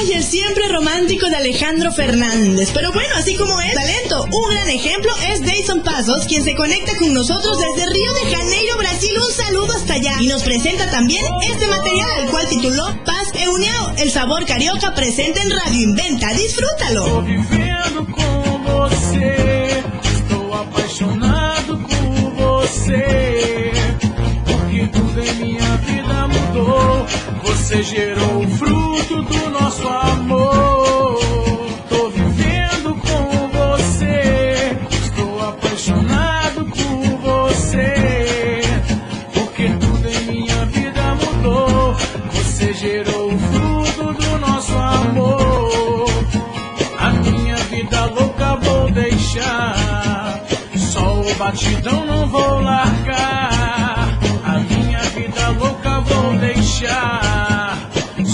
y el siempre romántico de Alejandro Fernández. Pero bueno, así como es talento, un gran ejemplo es Dayson Pasos, quien se conecta con nosotros desde Río de Janeiro, Brasil. Un saludo hasta allá. Y nos presenta también este material, al cual tituló Paz e União, el sabor carioca presente en Radio Inventa. Disfrútalo. Estou vivendo com você, estou apaixonado por você, porque tudo em minha vida mudou. Você gerou o fruto do nosso amor. Estou vivendo com você, estou apaixonado por você, porque tudo em minha vida mudou. Você gerou o fruto do nosso amor. A minha vida louca vou deixar, só o batidão não vou largar. A minha vida louca vou deixar,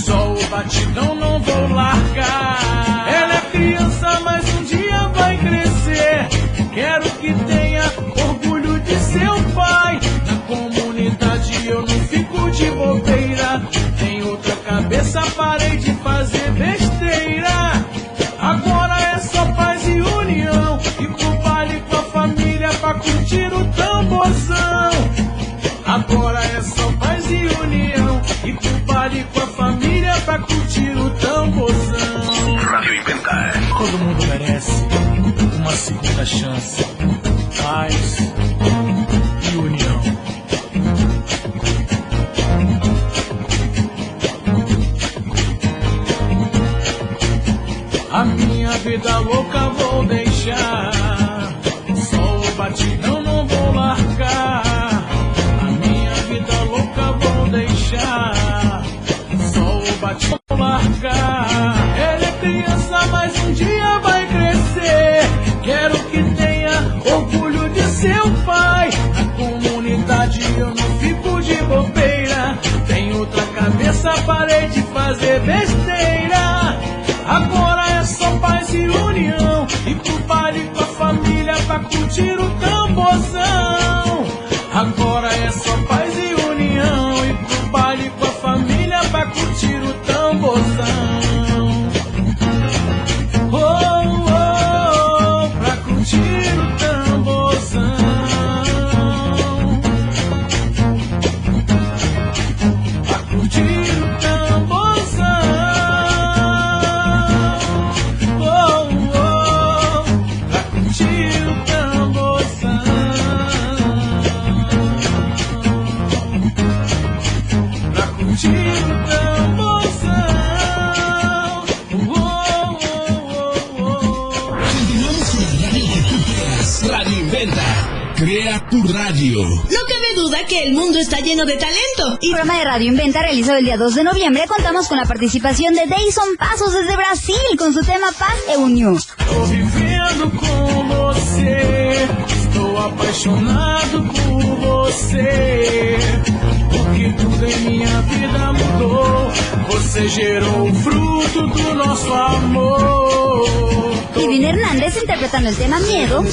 só o batidão não vou largar. Ela é criança, mas um dia vai crescer. Quero que tenha orgulho de seu pai. Na comunidade eu não fico de bobeira. Tem outra cabeça, parei de fazer besteira. Agora é só paz e união, e pro baile com a família pra curtir o tamborzão. Agora é só paz e união, e pro baile com a família pra curtir o tamborzão. Radio Inventa. Todo mundo merece uma segunda chance. Paz e união. A minha vida louca vou deixar, só o batidão não vou largar. A minha vida louca vou deixar, só o batidão não vou largar. Ela é criança, mas um dia vai crescer. Quero que tenha orgulho de seu pai. Na comunidade eu não fico de bobeira. Tem outra cabeça, parei de fazer besteira. Agora é só paz e união, e pro baile com a família pra curtir o tamborzão. Agora é só paz e união, e pro baile com a família pra curtir o tamborzão. Oh, oh, pra curtir o tamborzão. Pra curtir o tamborzão. Crea tu radio. No cabe duda que el mundo está lleno de talento. Y el programa de Radio Inventa realizado el día 2 de noviembre contamos con la participación de Dayson Pasos desde Brasil con su tema Paz e União. Estou vivendo com você, estou apaixonado por você, porque tudo em minha vida mudou. Você gerou o fruto do nosso amor. Kevin Hernández interpretando el tema Miedo.